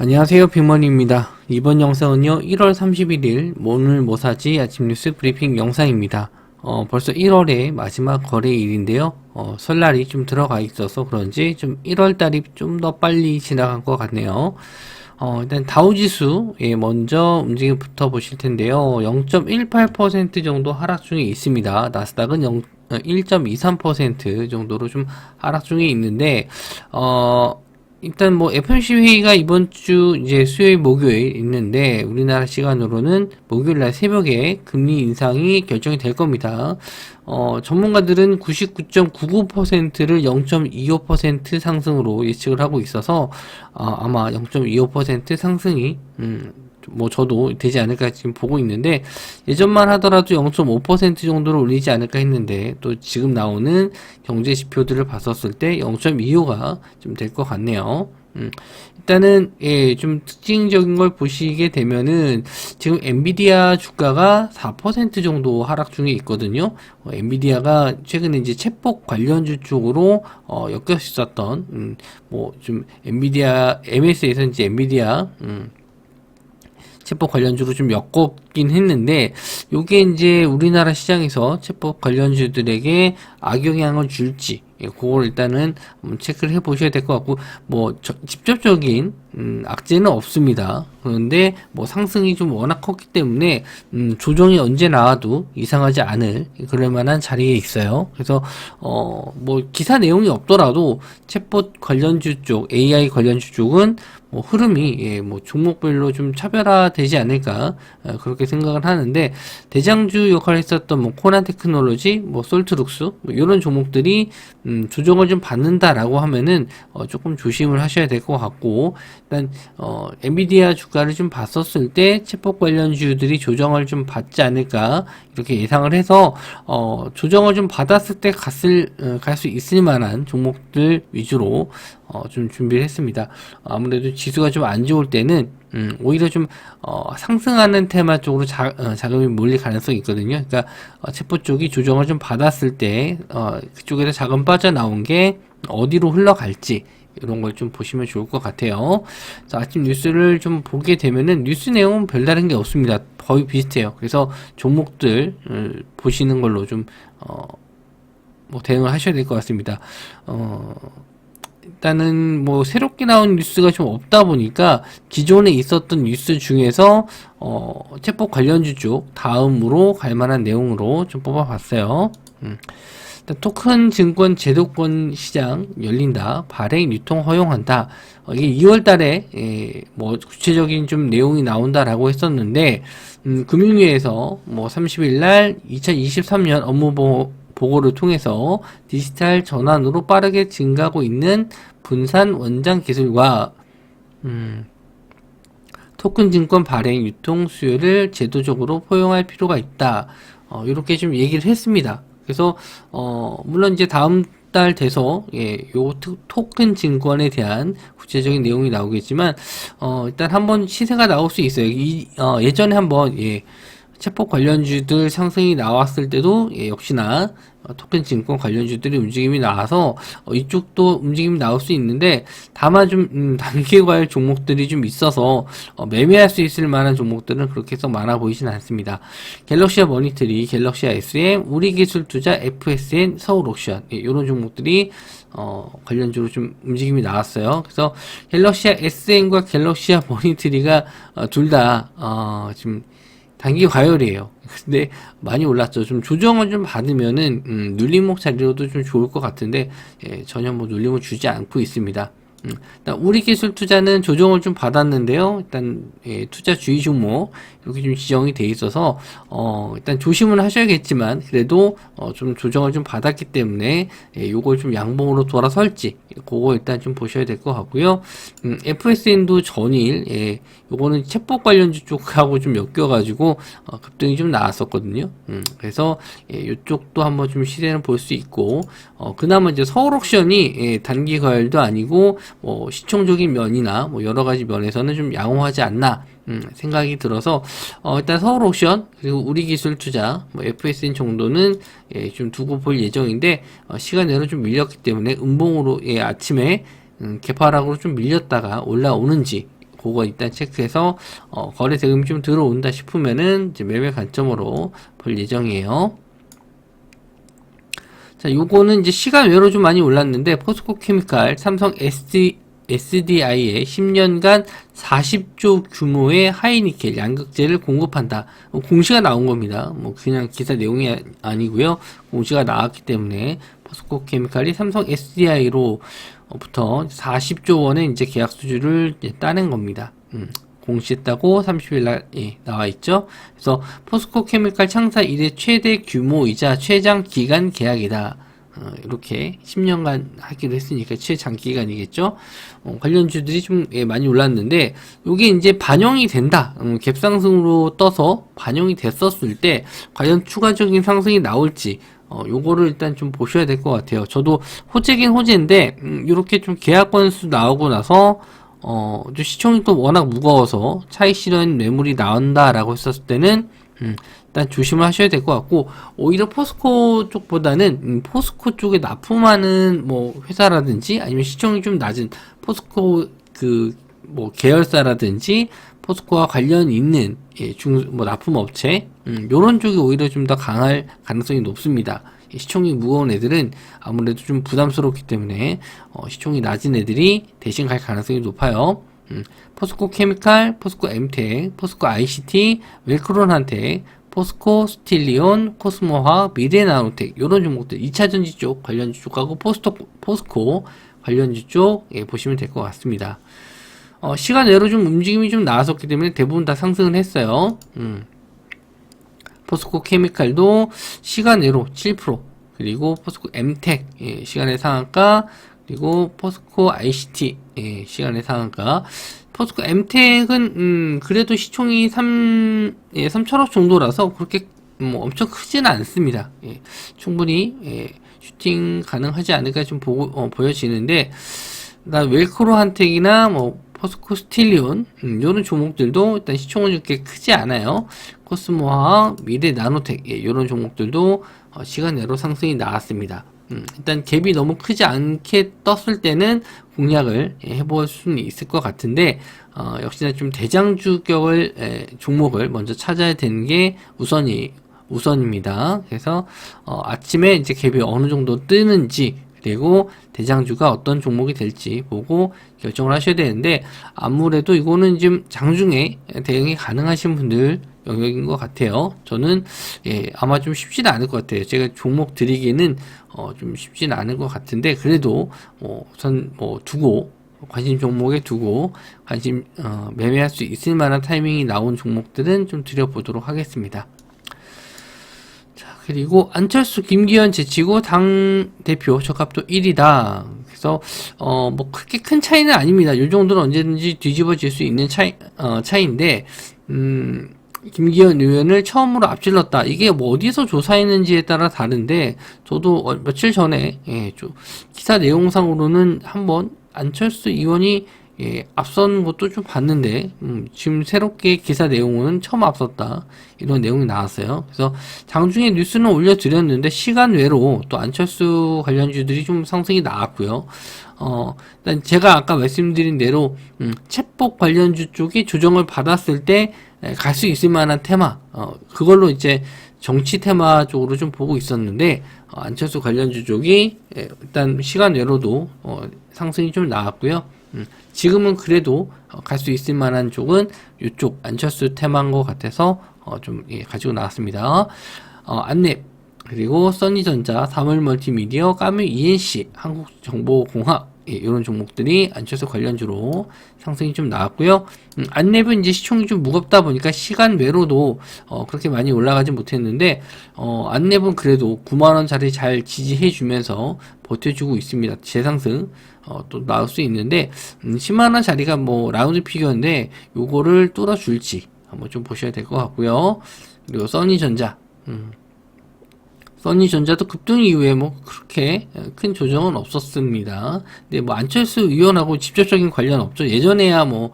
안녕하세요, 빅머니입니다. 이번 영상은요, 1월 31일 오늘 뭐 사지 아침 뉴스 브리핑 영상입니다. 벌써 1월의 마지막 거래일인데요. 설날이 좀 들어가 있어서 그런지 좀 1월달이 좀 더 빨리 지나간 것 같네요. 일단 다우지수에 먼저 움직임부터 보실 텐데요. 0.18% 정도 하락 중에 있습니다. 나스닥은 1.23% 정도로 좀 하락 중에 있는데, 일단 뭐 FOMC 회의가 이번 주 이제 수요일 목요일 있는데 우리나라 시간으로는 목요일 날 새벽에 금리 인상이 결정이 될 겁니다. 전문가들은 99.99%를 0.25% 상승으로 예측을 하고 있어서 아마 0.25% 상승이 뭐 저도 되지 않을까 지금 보고 있는데, 예전만 하더라도 0.5% 정도로 올리지 않을까 했는데 또 지금 나오는 경제 지표들을 봤었을 때 0.25가 좀 될 것 같네요. 일단은 좀 특징적인 걸 보시게 되면은 지금 엔비디아 주가가 4% 정도 하락 중에 있거든요. 엔비디아가 최근에 이제 챗봇 관련주 쪽으로 엮여 있었던 뭐 좀 엔비디아 MS에서 이제 엔비디아 챗봇 관련주로 좀 엮었긴 했는데, 요게 이제 우리나라 시장에서 챗봇 관련주들에게 악영향을 줄지, 그걸 일단은 체크를 해 보셔야 될 것 같고, 뭐 직접적인 악재는 없습니다. 그런데 뭐 상승이 좀 워낙 컸기 때문에 조정이 언제 나와도 이상하지 않을 그럴 만한 자리에 있어요. 그래서 뭐 기사 내용이 없더라도 챗봇 관련주 쪽, AI 관련주 쪽은 뭐 흐름이 뭐 종목별로 좀 차별화되지 않을까, 그렇게 생각을 하는데, 대장주 역할을 했었던 뭐 코난 테크놀로지, 뭐 솔트룩스, 뭐 이런 종목들이 조정을 좀 받는다라고 하면은 조금 조심을 하셔야 될 것 같고, 일단 엔비디아 주가를 좀 봤었을 때 챗봇 관련주들이 조정을 좀 받지 않을까 이렇게 예상을 해서 조정을 좀 받았을 때 갈 수 있을 만한 종목들 위주로 좀 준비를 했습니다. 아무래도 지수가 좀 안 좋을 때는 오히려 좀 상승하는 테마 쪽으로 자금이 몰릴 가능성이 있거든요. 그러니까 챗봇 쪽이 조정을 좀 받았을 때 그쪽에서 자금 빠져나온 게 어디로 흘러갈지 이런 걸 좀 보시면 좋을 것 같아요. 자, 아침 뉴스를 좀 보게 되면은 뉴스 내용은 별다른 게 없습니다. 거의 비슷해요. 그래서 종목들 보시는 걸로 좀 뭐 대응을 하셔야 될 것 같습니다. 일단은 뭐 새롭게 나온 뉴스가 좀 없다 보니까 기존에 있었던 뉴스 중에서 챗봇 관련주 쪽 다음으로 갈 만한 내용으로 좀 뽑아봤어요. 토큰 증권 제도권 시장 열린다. 발행 유통 허용한다. 이게 2월 달에 뭐 구체적인 좀 내용이 나온다라고 했었는데, 금융위에서 뭐 30일 날 2023년 업무 보고를 통해서 디지털 전환으로 빠르게 증가하고 있는 분산 원장 기술과 토큰 증권 발행 유통 수요를 제도적으로 포용할 필요가 있다. 이렇게 좀 얘기를 했습니다. 그래서 물론 이제 다음 달 돼서 요 토큰 증권에 대한 구체적인 내용이 나오겠지만, 일단 한번 시세가 나올 수 있어요. 예전에 한번 챗봇 관련주들 상승이 나왔을 때도 역시나 토큰 증권 관련주들이 움직임이 나와서 이쪽도 움직임이 나올 수 있는데, 다만 좀 단기과열 종목들이 좀 있어서 매매할 수 있을 만한 종목들은 그렇게 해서 많아 보이진 않습니다. 갤럭시아 머니터리, 갤럭시아 SM, 우리기술투자, FSN, 서울옥션, 이런 종목들이 관련주로 좀 움직임이 나왔어요. 그래서 갤럭시아 SM과 갤럭시아 머니터리가 둘 다 지금 단기 과열이에요. 근데 많이 올랐죠. 좀 조정을 좀 받으면은 눌림목 자리로도 좀 좋을 것 같은데, 전혀 뭐 눌림을 주지 않고 있습니다. 일단 우리 기술 투자는 조정을 좀 받았는데요. 일단 투자 주의 종목 이렇게 좀 지정이 돼 있어서 일단 조심은 하셔야겠지만, 그래도 좀 조정을 좀 받았기 때문에 요걸 좀 양봉으로 돌아설지 그거 일단 좀 보셔야 될 것 같고요. FSN도 전일 요거는 챗봇 관련주 쪽하고 좀 엮여가지고 급등이 좀 나왔었거든요. 그래서 이쪽도 한번 좀 시세는 볼 수 있고, 그나마 이제 서울옥션이 단기 과열도 아니고 뭐 시총적인 면이나 뭐 여러 가지 면에서는 좀 양호하지 않나 생각이 들어서 일단 서울옥션 그리고 우리기술투자 뭐 FSN 정도는 좀 두고 볼 예정인데, 시간 내로 좀 밀렸기 때문에 음봉으로 아침에 개파락으로 좀 밀렸다가 올라오는지 그거 일단 체크해서 거래 대금이 좀 들어온다 싶으면은 이제 매매 관점으로 볼 예정이에요. 자, 요거는 이제 시간 외로 좀 많이 올랐는데 포스코 케미칼 삼성 SDI에 10년간 40조 규모의 하이니켈 양극재를 공급한다. 공시가 나온 겁니다. 뭐 그냥 기사 내용이 아니고요. 공시가 나왔기 때문에 포스코 케미칼이 삼성 SDI로부터 40조 원의 이제 계약 수주를 따낸 겁니다. 공시했다고 30일 날 나와 있죠. 그래서 포스코 케미칼 창사 이래 최대 규모이자 최장 기간 계약이다. 이렇게 10년간 하기로 했으니까 최장기간이겠죠. 관련주들이 좀 많이 올랐는데 요게 이제 반영이 된다. 갭상승으로 떠서 반영이 됐었을 때 과연 추가적인 상승이 나올지 요거를 일단 좀 보셔야 될 것 같아요. 저도 호재긴 호재인데 이렇게 좀 계약 건수 나오고 나서 좀 시총이 또 워낙 무거워서 차익 실현 매물이 나온다라고 했었을 때는 일단 조심을 하셔야 될 것 같고, 오히려 포스코 쪽보다는 포스코 쪽에 납품하는 뭐 회사라든지 아니면 시총이 좀 낮은 포스코 그 뭐 계열사라든지 포스코와 관련 있는 뭐 납품업체 요런 쪽이 오히려 좀 더 강할 가능성이 높습니다. 시총이 무거운 애들은 아무래도 좀 부담스럽기 때문에 시총이 낮은 애들이 대신 갈 가능성이 높아요. 포스코 케미칼, 포스코 엠텍, 포스코 ICT, 웰크론한텍, 포스코 스틸리온, 코스모화학, 미래나노텍 이런 종목들 2차전지 쪽 관련주 쪽하고 포스코 관련주 쪽 보시면 될 것 같습니다. 시간 외로 좀 움직임이 좀 나왔었기 때문에 대부분 다 상승을 했어요. 포스코 케미칼도 시간 외로 7%, 그리고 포스코 엠텍 시간의 상한가, 그리고 포스코 ICT 시간의 상한가. 포스코 엠텍은 그래도 시총이 3천억 정도라서 그렇게 뭐 엄청 크지는 않습니다. 충분히 슈팅 가능하지 않을까 좀 보여지는데, 웰크로한텍이나 뭐 포스코 스틸리온 요런 종목들도 일단 시총은 그렇게 크지 않아요. 코스모화학, 미래 나노텍 요런 종목들도 시간 내로 상승이 나왔습니다. 일단 갭이 너무 크지 않게 떴을 때는 공략을 해볼 수는 있을 것 같은데, 역시나 좀 대장주격을 종목을 먼저 찾아야 되는 게 우선입니다. 그래서 아침에 이제 갭이 어느 정도 뜨는지, 그리고 대장주가 어떤 종목이 될지 보고 결정을 하셔야 되는데, 아무래도 이거는 지금 장중에 대응이 가능하신 분들 영역인 것 같아요. 저는 아마 좀 쉽지는 않을 것 같아요. 제가 종목 드리기는 좀 쉽지는 않을 것 같은데, 그래도 우선 두고 관심 종목에 두고 관심 매매할 수 있을 만한 타이밍이 나온 종목들은 좀 드려보도록 하겠습니다. 그리고 안철수, 김기현 제치고 당 대표 적합도 1위다. 그래서 뭐 크게 큰 차이는 아닙니다. 요 정도는 언제든지 뒤집어질 수 있는 차이인데, 김기현 의원을 처음으로 앞질렀다. 이게 뭐 어디서 조사했는지에 따라 다른데, 저도 며칠 전에 기사 내용상으로는 한번 안철수 의원이 앞선 것도 좀 봤는데, 지금 새롭게 기사 내용은 처음 앞섰다, 이런 내용이 나왔어요. 그래서 장중에 뉴스는 올려드렸는데 시간 외로 또 안철수 관련주들이 좀 상승이 나왔고요. 일단 제가 아까 말씀드린 대로 챗봇 관련주 쪽이 조정을 받았을 때 갈 수 있을 만한 테마, 그걸로 이제 정치 테마 쪽으로 좀 보고 있었는데, 안철수 관련주 쪽이 일단 시간 외로도 상승이 좀 나왔고요. 지금은 그래도 갈 수 있을 만한 쪽은 이쪽 안철수 테마인 것 같아서 좀 가지고 나왔습니다. 안랩, 그리고 써니전자, 사물멀티미디어, 까뮤 ENC, 한국정보공학 이런 종목들이 안철수 관련주로 상승이 좀 나왔고요. 안랩은 이제 시총이 좀 무겁다 보니까 시간 외로도 그렇게 많이 올라가지 못했는데, 안랩은 그래도 9만원짜리 잘 지지해주면서 버텨주고 있습니다. 재상승 또 나올 수 있는데, 10만원 자리가 뭐 라운드 피겨인데 요거를 뚫어줄지 한번 좀 보셔야 될 것 같고요. 그리고 써니전자, 써니전자도 급등 이후에 뭐 그렇게 큰 조정은 없었습니다. 근데 뭐 안철수 의원하고 직접적인 관련 없죠. 예전에야 뭐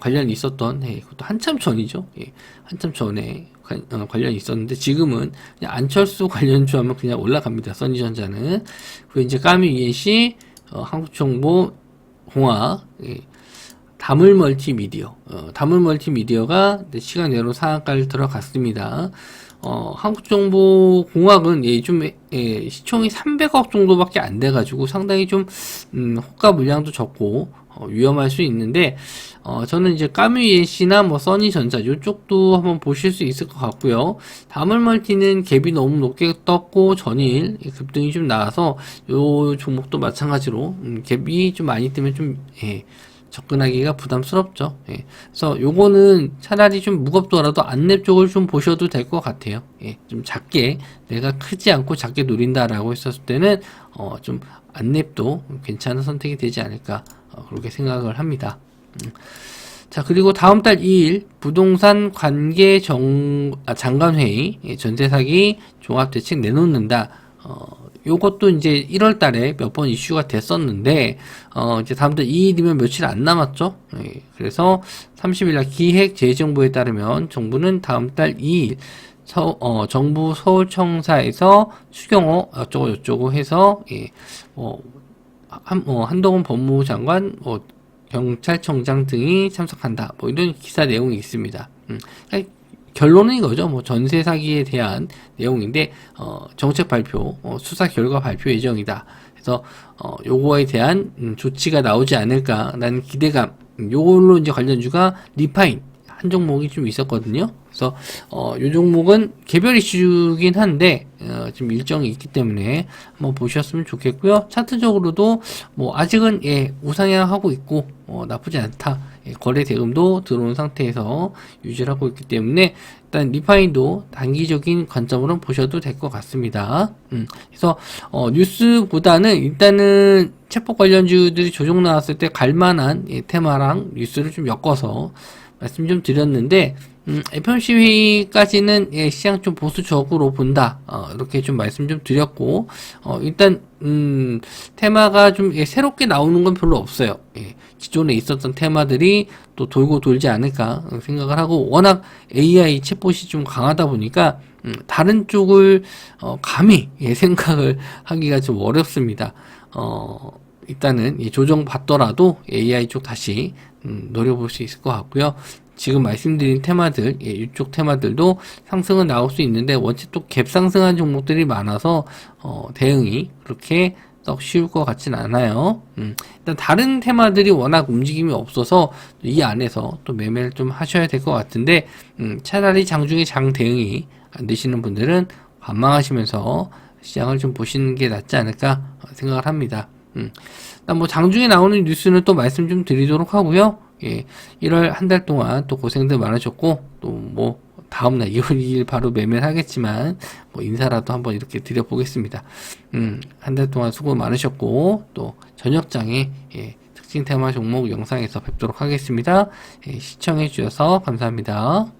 관련이 있었던, 그것도 한참 전이죠. 한참 전에 관련이 있었는데, 지금은 그냥 안철수 관련주 하면 그냥 올라갑니다. 써니전자는. 그리고 이제 까뮤 ENC, 한국정보공학, 다물 멀티미디어, 다물 멀티미디어가 시간 외로 상한가를 들어갔습니다. 한국정보공학은 시총이 300억 정도밖에 안 돼가지고 상당히 좀 호가 물량도 적고 위험할 수 있는데 저는 이제 까뮤이시나 뭐 써니전자 이쪽도 한번 보실 수 있을 것 같고요. 다물멀티는 갭이 너무 높게 떴고 전일 급등이 좀 나와서 요 종목도 마찬가지로 갭이 좀 많이 뜨면 좀 접근하기가 부담스럽죠. 그래서 요거는 차라리 좀 무겁더라도 안랩 쪽을 좀 보셔도 될 것 같아요. 좀 작게 내가 크지 않고 작게 노린다라고 했었을 때는 좀 안랩도 괜찮은 선택이 되지 않을까 그렇게 생각을 합니다. 자, 그리고 다음 달 2일 부동산 관계 장관회의 전세 사기 종합대책 내놓는다. 요것도 이제 1월 달에 몇 번 이슈가 됐었는데, 이제 다음 달 2일이면 며칠 안 남았죠? 그래서 30일 날 기획재정부에 따르면 정부는 다음 달 2일 정부 서울청사에서 추경호 어쩌고 해서, 한동훈 법무부 장관, 경찰청장 등이 참석한다. 뭐 이런 기사 내용이 있습니다. 그러니까 결론은 이거죠. 뭐 전세 사기에 대한 내용인데 정책 발표, 수사 결과 발표 예정이다. 그래서 요거에 대한 조치가 나오지 않을까라는 기대감. 요걸로 이제 관련주가 리파인 한 종목이 좀 있었거든요. 그래서 요 종목은 개별 이슈긴 한데 지금 일정이 있기 때문에 한번 보셨으면 좋겠고요. 차트적으로도 뭐 아직은 우상향하고 있고 나쁘지 않다. 거래 대금도 들어온 상태에서 유지를 하고 있기 때문에 일단 리파인도 단기적인 관점으로 보셔도 될 것 같습니다. 그래서 뉴스보다는 일단은 체포 관련주들이 조정 나왔을 때 갈만한 테마랑 뉴스를 좀 엮어서 말씀 좀 드렸는데 FOMC 회의까지는 시장 좀 보수적으로 본다. 이렇게 좀 말씀 좀 드렸고 일단 테마가 좀 새롭게 나오는 건 별로 없어요. 기존에 있었던 테마들이 또 돌고 돌지 않을까 생각을 하고 워낙 AI 챗봇이 좀 강하다 보니까 다른 쪽을 감히 생각을 하기가 좀 어렵습니다. 일단은 조정 받더라도 AI 쪽 다시 노려볼 수 있을 것 같고요. 지금 말씀드린 테마들, 이쪽 테마들도 상승은 나올 수 있는데 원체 또 갭 상승한 종목들이 많아서 대응이 그렇게 썩 쉬울 것 같진 않아요. 일단 다른 테마들이 워낙 움직임이 없어서 이 안에서 또 매매를 좀 하셔야 될 것 같은데 차라리 장중에 장 대응이 안 되시는 분들은 관망하시면서 시장을 좀 보시는 게 낫지 않을까 생각을 합니다. 일단 뭐 장중에 나오는 뉴스는 또 말씀 좀 드리도록 하고요. 1월 한 달 동안 또 고생들 많으셨고 또 뭐 다음날 2월 2일 바로 매매를 하겠지만 뭐 인사라도 한번 이렇게 드려보겠습니다. 한 달 동안 수고 많으셨고 또 저녁장에 특징 테마 종목 영상에서 뵙도록 하겠습니다. 시청해 주셔서 감사합니다.